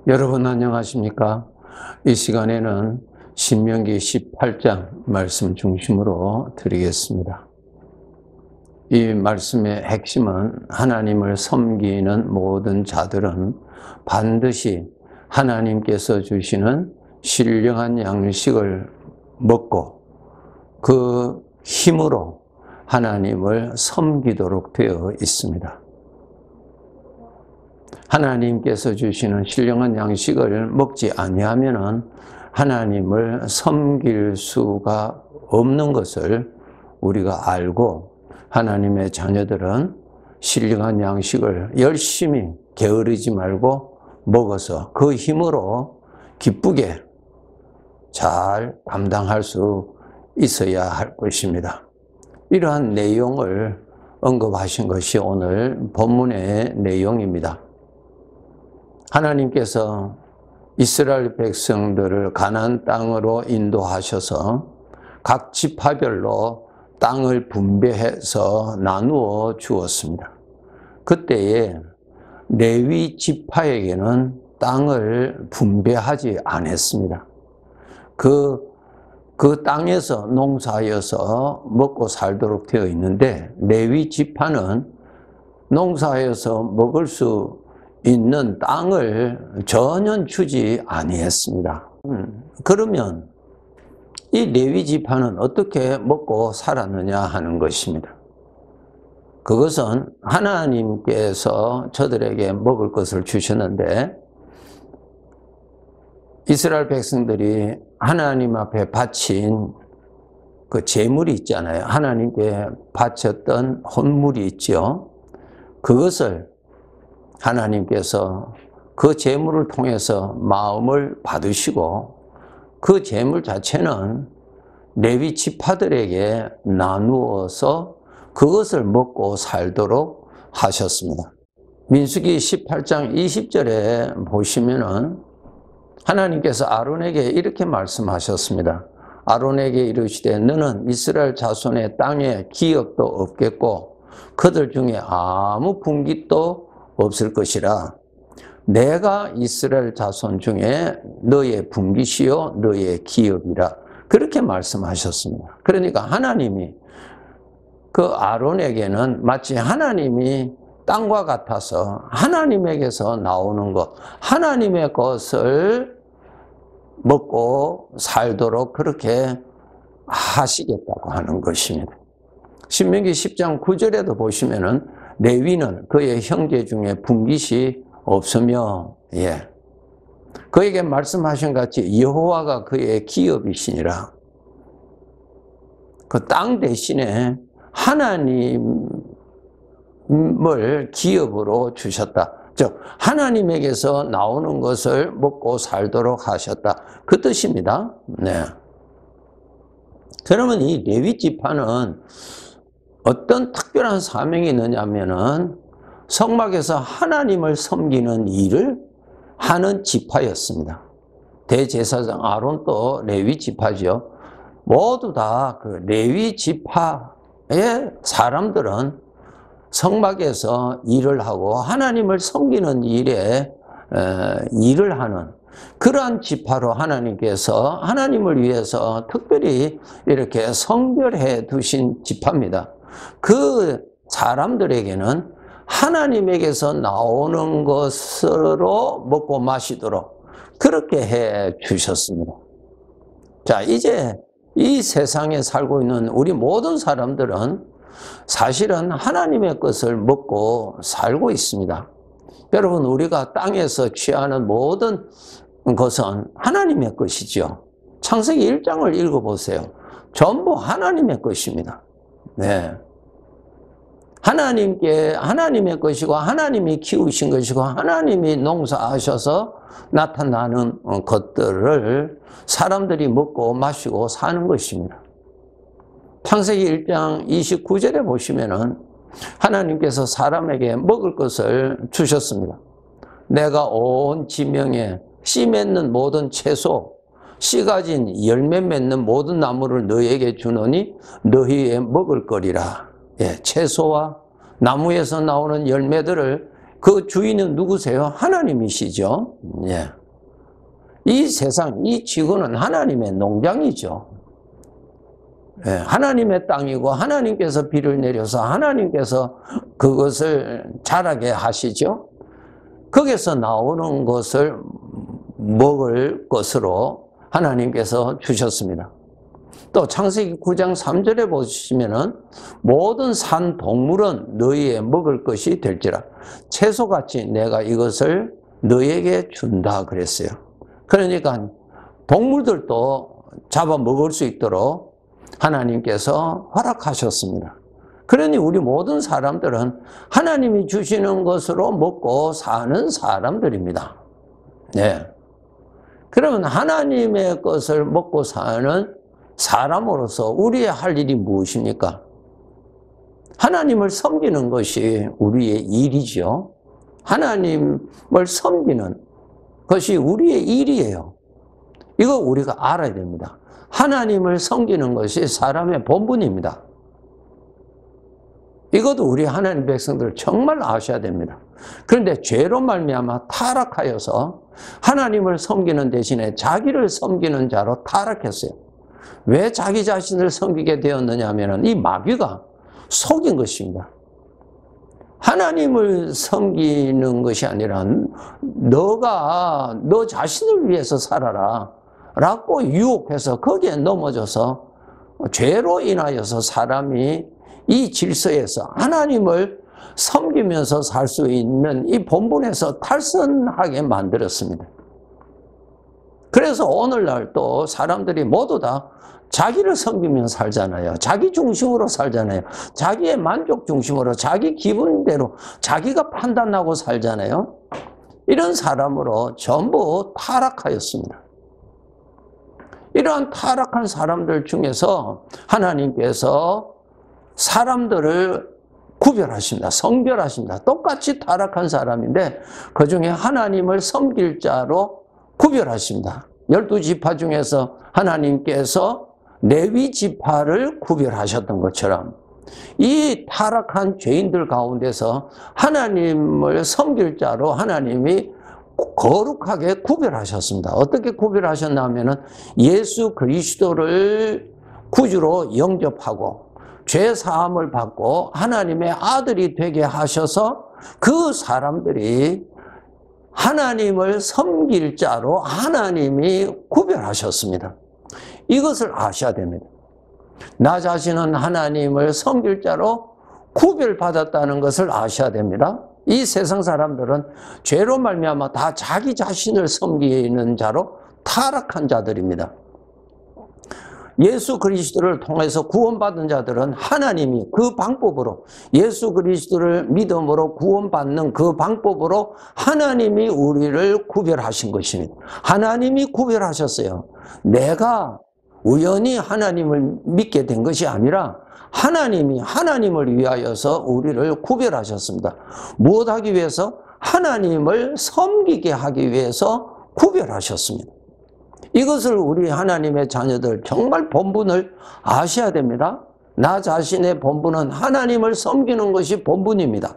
여러분 안녕하십니까? 이 시간에는 신명기 18장 말씀 중심으로 드리겠습니다. 이 말씀의 핵심은 하나님을 섬기는 모든 자들은 반드시 하나님께서 주시는 신령한 양식을 먹고 그 힘으로 하나님을 섬기도록 되어 있습니다. 하나님께서 주시는 신령한 양식을 먹지 아니하면은 하나님을 섬길 수가 없는 것을 우리가 알고 하나님의 자녀들은 신령한 양식을 열심히 게으르지 말고 먹어서 그 힘으로 기쁘게 잘 감당할 수 있어야 할 것입니다. 이러한 내용을 언급하신 것이 오늘 본문의 내용입니다. 하나님께서 이스라엘 백성들을 가나안 땅으로 인도하셔서 각 지파별로 땅을 분배해서 나누어 주었습니다. 그때에 레위 지파에게는 땅을 분배하지 않았습니다. 그 땅에서 농사하여서 먹고 살도록 되어 있는데 레위 지파는 농사하여서 먹을 수 있는 땅을 전혀 주지 아니했습니다. 그러면 이 레위 지파는 어떻게 먹고 살았느냐 하는 것입니다. 그것은 하나님께서 저들에게 먹을 것을 주셨는데 이스라엘 백성들이 하나님 앞에 바친 그 제물이 있잖아요. 하나님께 바쳤던 헌물이 있죠. 그것을 하나님께서 그 제물을 통해서 마음을 받으시고 그 제물 자체는 레위 지파들에게 나누어서 그것을 먹고 살도록 하셨습니다. 민수기 18장 20절에 보시면은 하나님께서 아론에게 이렇게 말씀하셨습니다. 아론에게 이르시되 너는 이스라엘 자손의 땅에 기업도 없겠고 그들 중에 아무 분깃도 없을 것이라. 내가 이스라엘 자손 중에 너의 분깃이요 너의 기업이라. 그렇게 말씀하셨습니다. 그러니까 하나님이 그 아론에게는 마치 하나님이 땅과 같아서 하나님에게서 나오는 것, 하나님의 것을 먹고 살도록 그렇게 하시겠다고 하는 것입니다. 신명기 10장 9절에도 보시면은 레위는 그의 형제 중에 분깃이 없으며 그에게 말씀하신 같이 여호와가 그의 기업이시니라. 그 땅 대신에 하나님을 기업으로 주셨다. 즉 하나님에게서 나오는 것을 먹고 살도록 하셨다. 그 뜻입니다. 네. 그러면 이 레위 지파는 어떤 특별한 사명이 있느냐면은 성막에서 하나님을 섬기는 일을 하는 지파였습니다. 대제사장 아론도 레위 지파죠. 모두 다 그 레위 지파의 사람들은 성막에서 일을 하고 하나님을 섬기는 일에 일을 하는 그러한 지파로 하나님께서 하나님을 위해서 특별히 이렇게 성별해 두신 지파입니다. 그 사람들에게는 하나님에게서 나오는 것으로 먹고 마시도록 그렇게 해 주셨습니다. 자, 이제 이 세상에 살고 있는 우리 모든 사람들은 사실은 하나님의 것을 먹고 살고 있습니다. 여러분, 우리가 땅에서 취하는 모든 것은 하나님의 것이죠. 창세기 1장을 읽어보세요. 전부 하나님의 것입니다. 네. 하나님의 것이고 하나님이 키우신 것이고 하나님이 농사하셔서 나타나는 것들을 사람들이 먹고 마시고 사는 것입니다. 창세기 1장 29절에 보시면은 하나님께서 사람에게 먹을 것을 주셨습니다. 내가 온 지명에 씨 맺는 모든 채소, 씨 가진 열매 맺는 모든 나무를 너희에게 주노니 너희의 먹을 거리라. 채소와 나무에서 나오는 열매들을 그 주인은 누구세요? 하나님이시죠. 예. 이 세상, 이 지구는 하나님의 농장이죠. 예, 하나님의 땅이고 하나님께서 비를 내려서 하나님께서 그것을 자라게 하시죠. 거기서 나오는 것을 먹을 것으로 하나님께서 주셨습니다. 또 창세기 9장 3절에 보시면은 모든 산 동물은 너희의 먹을 것이 될지라 채소같이 내가 이것을 너희에게 준다 그랬어요. 그러니까 동물들도 잡아 먹을 수 있도록 하나님께서 허락하셨습니다. 그러니 우리 모든 사람들은 하나님이 주시는 것으로 먹고 사는 사람들입니다. 네. 그러면 하나님의 것을 먹고 사는 사람으로서 우리의 할 일이 무엇입니까? 하나님을 섬기는 것이 우리의 일이죠. 하나님을 섬기는 것이 우리의 일이에요. 이거 우리가 알아야 됩니다. 하나님을 섬기는 것이 사람의 본분입니다. 이것도 우리 하나님 백성들 정말 아셔야 됩니다. 그런데 죄로 말미암아 타락하여서 하나님을 섬기는 대신에 자기를 섬기는 자로 타락했어요. 왜 자기 자신을 섬기게 되었느냐 하면 이 마귀가 속인 것입니다. 하나님을 섬기는 것이 아니라 너가 너 자신을 위해서 살아라 라고 유혹해서 거기에 넘어져서 죄로 인하여서 사람이 이 질서에서 하나님을 섬기면서 살 수 있는 이 본분에서 탈선하게 만들었습니다. 그래서 오늘날 또 사람들이 모두 다 자기를 섬기며 살잖아요. 자기 중심으로 살잖아요. 자기의 만족 중심으로 자기 기분대로 자기가 판단하고 살잖아요. 이런 사람으로 전부 타락하였습니다. 이러한 타락한 사람들 중에서 하나님께서 사람들을 구별하십니다. 성별하십니다. 똑같이 타락한 사람인데 그 중에 하나님을 섬길 자로 구별하십니다. 12지파 중에서 하나님께서 레위 지파를 구별하셨던 것처럼 이 타락한 죄인들 가운데서 하나님을 섬길 자로 하나님이 거룩하게 구별하셨습니다. 어떻게 구별하셨나 하면은 예수 그리스도를 구주로 영접하고 죄 사함을 받고 하나님의 아들이 되게 하셔서 그 사람들이 하나님을 섬길 자로 하나님이 구별하셨습니다. 이것을 아셔야 됩니다. 나 자신은 하나님을 섬길 자로 구별받았다는 것을 아셔야 됩니다. 이 세상 사람들은 죄로 말미암아 다 자기 자신을 섬기는 자로 타락한 자들입니다. 예수 그리스도를 통해서 구원받은 자들은 하나님이 그 방법으로 예수 그리스도를 믿음으로 구원받는 그 방법으로 하나님이 우리를 구별하신 것입니다. 하나님이 구별하셨어요. 내가 우연히 하나님을 믿게 된 것이 아니라 하나님이 하나님을 위하여서 우리를 구별하셨습니다. 무엇하기 위해서? 하나님을 섬기게 하기 위해서 구별하셨습니다. 이것을 우리 하나님의 자녀들 정말 본분을 아셔야 됩니다. 나 자신의 본분은 하나님을 섬기는 것이 본분입니다.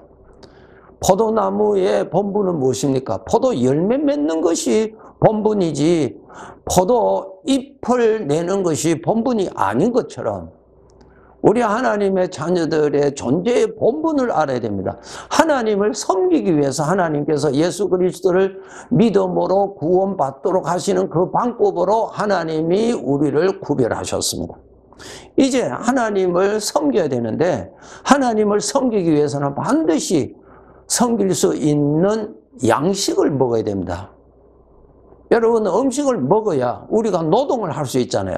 포도나무의 본분은 무엇입니까? 포도 열매 맺는 것이 본분이지 포도 잎을 내는 것이 본분이 아닌 것처럼 우리 하나님의 자녀들의 존재의 본분을 알아야 됩니다. 하나님을 섬기기 위해서 하나님께서 예수 그리스도를 믿음으로 구원받도록 하시는 그 방법으로 하나님이 우리를 구별하셨습니다. 이제 하나님을 섬겨야 되는데 하나님을 섬기기 위해서는 반드시 섬길 수 있는 양식을 먹어야 됩니다. 여러분, 음식을 먹어야 우리가 노동을 할 수 있잖아요.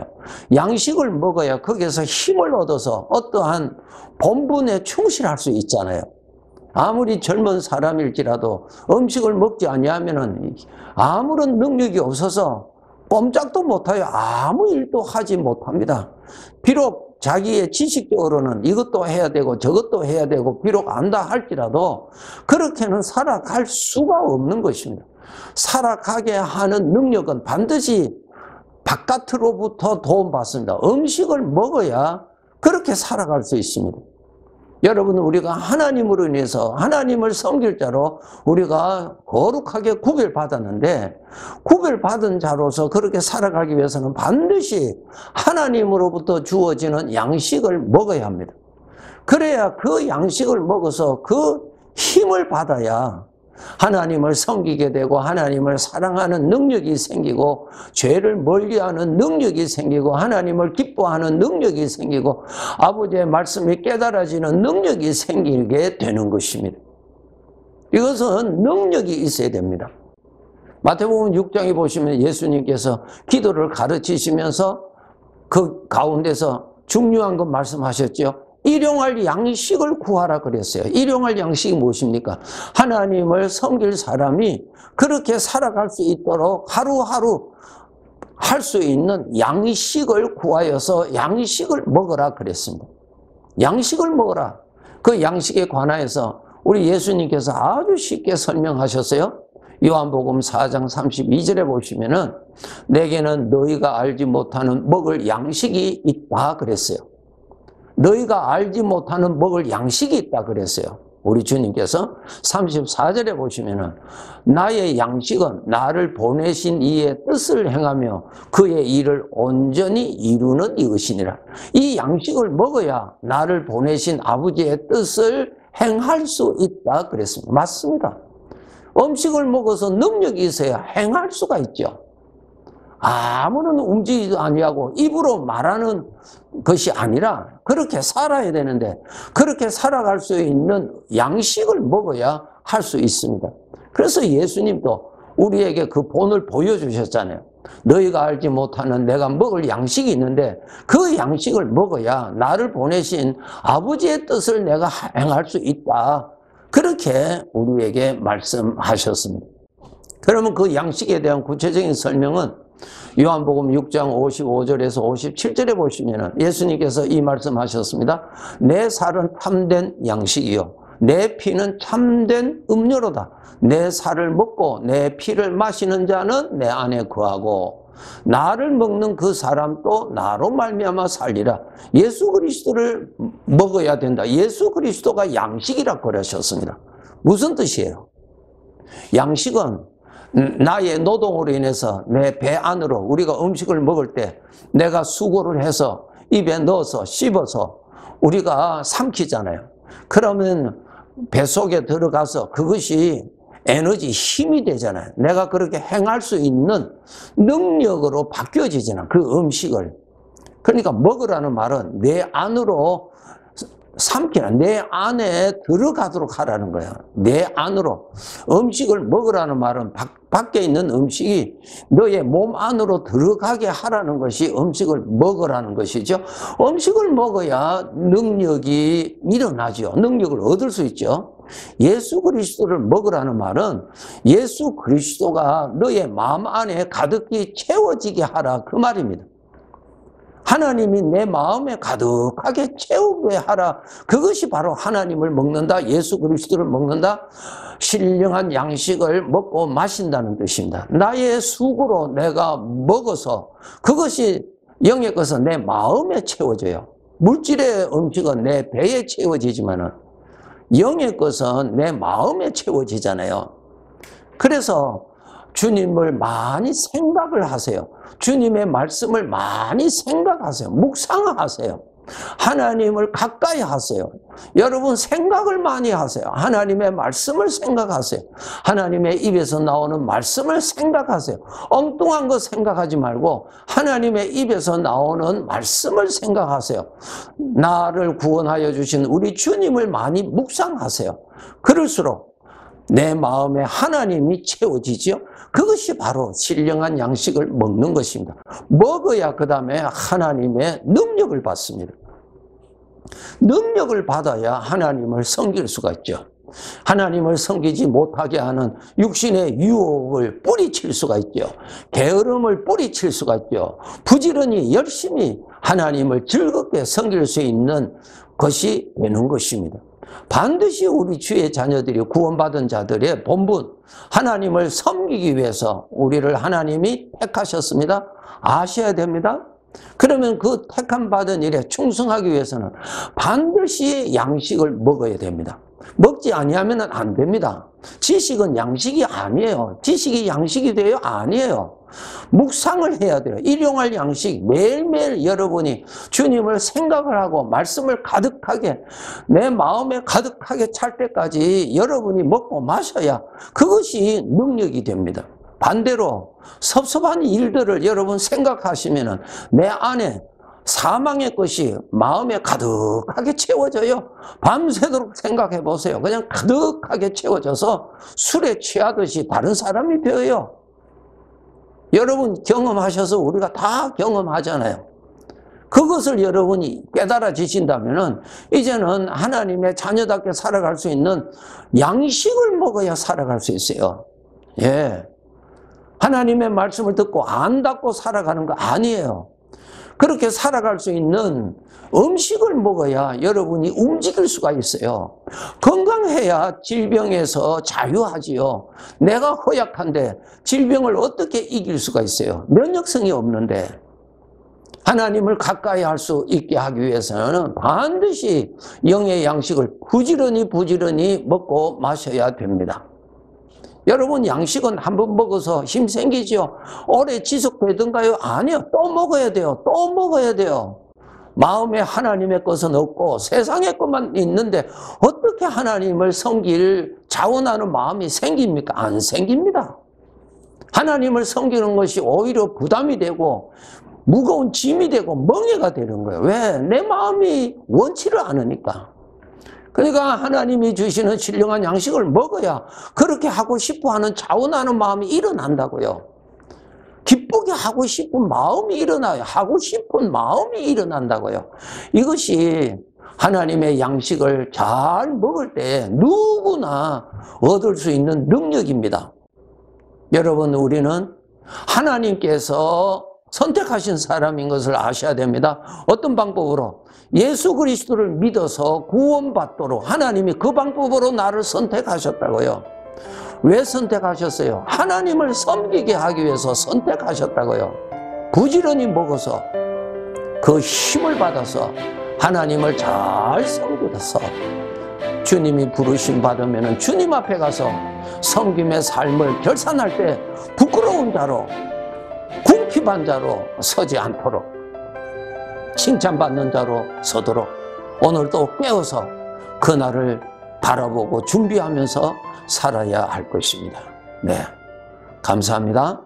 양식을 먹어야 거기에서 힘을 얻어서 어떠한 본분에 충실할 수 있잖아요. 아무리 젊은 사람일지라도 음식을 먹지 아니하면은 아무런 능력이 없어서 꼼짝도 못하여 아무 일도 하지 못합니다. 비록 자기의 지식적으로는 이것도 해야 되고 저것도 해야 되고 비록 안다 할지라도 그렇게는 살아갈 수가 없는 것입니다. 살아가게 하는 능력은 반드시 바깥으로부터 도움받습니다. 음식을 먹어야 그렇게 살아갈 수 있습니다. 여러분, 우리가 하나님으로 인해서 하나님을 섬길 자로 우리가 거룩하게 구별받았는데, 구별받은 자로서 그렇게 살아가기 위해서는 반드시 하나님으로부터 주어지는 양식을 먹어야 합니다. 그래야 그 양식을 먹어서 그 힘을 받아야 하나님을 섬기게 되고 하나님을 사랑하는 능력이 생기고 죄를 멀리하는 능력이 생기고 하나님을 기뻐하는 능력이 생기고 아버지의 말씀이 깨달아지는 능력이 생기게 되는 것입니다. 이것은 능력이 있어야 됩니다. 마태복음 6장에 보시면 예수님께서 기도를 가르치시면서 그 가운데서 중요한 것 말씀하셨죠. 일용할 양식을 구하라 그랬어요. 일용할 양식이 무엇입니까? 하나님을 섬길 사람이 그렇게 살아갈 수 있도록 하루하루 할 수 있는 양식을 구하여서 양식을 먹으라 그랬습니다. 양식을 먹으라. 그 양식에 관하여서 우리 예수님께서 아주 쉽게 설명하셨어요. 요한복음 4장 32절에 보시면은 내게는 너희가 알지 못하는 먹을 양식이 있다 그랬어요. 너희가 알지 못하는 먹을 양식이 있다 그랬어요. 우리 주님께서 34절에 보시면은 나의 양식은 나를 보내신 이의 뜻을 행하며 그의 일을 온전히 이루는 이것이니라. 이 양식을 먹어야 나를 보내신 아버지의 뜻을 행할 수 있다 그랬습니다. 맞습니다. 음식을 먹어서 능력이 있어야 행할 수가 있죠. 아무런 움직이지도 아니하고 입으로 말하는 것이 아니라 그렇게 살아야 되는데 그렇게 살아갈 수 있는 양식을 먹어야 할 수 있습니다. 그래서 예수님도 우리에게 그 본을 보여주셨잖아요. 너희가 알지 못하는 내가 먹을 양식이 있는데 그 양식을 먹어야 나를 보내신 아버지의 뜻을 내가 행할 수 있다. 그렇게 우리에게 말씀하셨습니다. 그러면 그 양식에 대한 구체적인 설명은 요한복음 6장 55절에서 57절에 보시면 예수님께서 이 말씀하셨습니다. 내 살은 참된 양식이요 내 피는 참된 음료로다. 내 살을 먹고 내 피를 마시는 자는 내 안에 거하고 나를 먹는 그 사람도 나로 말미암아 살리라. 예수 그리스도를 먹어야 된다. 예수 그리스도가 양식이라고 그러셨습니다. 무슨 뜻이에요? 양식은 나의 노동으로 인해서 내 배 안으로 우리가 음식을 먹을 때 내가 수고를 해서 입에 넣어서 씹어서 우리가 삼키잖아요. 그러면 배 속에 들어가서 그것이 에너지, 힘이 되잖아요. 내가 그렇게 행할 수 있는 능력으로 바뀌어지잖아요. 그 음식을. 그러니까 먹으라는 말은 내 안으로 삼키는, 내 안에 들어가도록 하라는 거예요. 내 안으로. 음식을 먹으라는 말은 밖에 있는 음식이 너의 몸 안으로 들어가게 하라는 것이 음식을 먹으라는 것이죠. 음식을 먹어야 능력이 일어나죠. 능력을 얻을 수 있죠. 예수 그리스도를 먹으라는 말은 예수 그리스도가 너의 마음 안에 가득히 채워지게 하라 그 말입니다. 하나님이 내 마음에 가득하게 채우게 하라. 그것이 바로 하나님을 먹는다. 예수 그리스도를 먹는다. 신령한 양식을 먹고 마신다는 뜻입니다. 나의 수고로 내가 먹어서 그것이 영의 것은 내 마음에 채워져요. 물질의 음식은 내 배에 채워지지만은 영의 것은 내 마음에 채워지잖아요. 그래서 주님을 많이 생각을 하세요. 주님의 말씀을 많이 생각하세요. 묵상하세요. 하나님을 가까이 하세요. 여러분 생각을 많이 하세요. 하나님의 말씀을 생각하세요. 하나님의 입에서 나오는 말씀을 생각하세요. 엉뚱한 거 생각하지 말고 하나님의 입에서 나오는 말씀을 생각하세요. 나를 구원하여 주신 우리 주님을 많이 묵상하세요. 그럴수록 내 마음에 하나님이 채워지죠. 그것이 바로 신령한 양식을 먹는 것입니다. 먹어야 그 다음에 하나님의 능력을 받습니다. 능력을 받아야 하나님을 섬길 수가 있죠. 하나님을 섬기지 못하게 하는 육신의 유혹을 뿌리칠 수가 있죠. 게으름을 뿌리칠 수가 있죠. 부지런히 열심히 하나님을 즐겁게 섬길 수 있는 것이 되는 것입니다. 반드시 우리 주의 자녀들이 구원받은 자들의 본분, 하나님을 섬기기 위해서 우리를 하나님이 택하셨습니다. 아셔야 됩니다. 그러면 그 택함 받은 일에 충성하기 위해서는 반드시 양식을 먹어야 됩니다. 먹지 아니하면 안 됩니다. 지식은 양식이 아니에요. 지식이 양식이 돼요? 아니에요. 묵상을 해야 돼요. 일용할 양식, 매일매일 여러분이 주님을 생각을 하고 말씀을 가득하게 내 마음에 가득하게 찰 때까지 여러분이 먹고 마셔야 그것이 능력이 됩니다. 반대로 섭섭한 일들을 여러분 생각하시면 내 안에 사망의 것이 마음에 가득하게 채워져요. 밤새도록 생각해 보세요. 그냥 가득하게 채워져서 술에 취하듯이 다른 사람이 되어요. 여러분 경험하셔서 우리가 다 경험하잖아요. 그것을 여러분이 깨달아지신다면 이제는 하나님의 자녀답게 살아갈 수 있는 양식을 먹어야 살아갈 수 있어요. 예. 하나님의 말씀을 듣고 안 닫고 살아가는 거 아니에요. 그렇게 살아갈 수 있는 음식을 먹어야 여러분이 움직일 수가 있어요. 건강해야 질병에서 자유하지요. 내가 허약한데 질병을 어떻게 이길 수가 있어요? 면역성이 없는데. 하나님을 가까이 할 수 있게 하기 위해서는 반드시 영의 양식을 부지런히 먹고 마셔야 됩니다. 여러분 양식은 한번 먹어서 힘 생기죠? 오래 지속되던가요? 아니요. 또 먹어야 돼요. 또 먹어야 돼요. 마음에 하나님의 것은 없고 세상의 것만 있는데 어떻게 하나님을 섬길 자원하는 마음이 생깁니까? 안 생깁니다. 하나님을 섬기는 것이 오히려 부담이 되고 무거운 짐이 되고 멍해가 되는 거예요. 왜? 내 마음이 원치를 않으니까. 그러니까 하나님이 주시는 신령한 양식을 먹어야 그렇게 하고 싶어 하는 자원하는 마음이 일어난다고요. 기쁘게 하고 싶은 마음이 일어나요. 하고 싶은 마음이 일어난다고요. 이것이 하나님의 양식을 잘 먹을 때 누구나 얻을 수 있는 능력입니다. 여러분, 우리는 하나님께서 선택하신 사람인 것을 아셔야 됩니다. 어떤 방법으로? 예수 그리스도를 믿어서 구원받도록 하나님이 그 방법으로 나를 선택하셨다고요. 왜 선택하셨어요? 하나님을 섬기게 하기 위해서 선택하셨다고요. 부지런히 먹어서 그 힘을 받아서 하나님을 잘 섬겨서 주님이 부르심 받으면 주님 앞에 가서 섬김의 삶을 결산할 때 부끄러운 자로 궁핍한 자로 서지 않도록 칭찬받는 자로 서도록 오늘도 깨어서 그날을 바라보고 준비하면서 살아야 할 것입니다. 네, 감사합니다.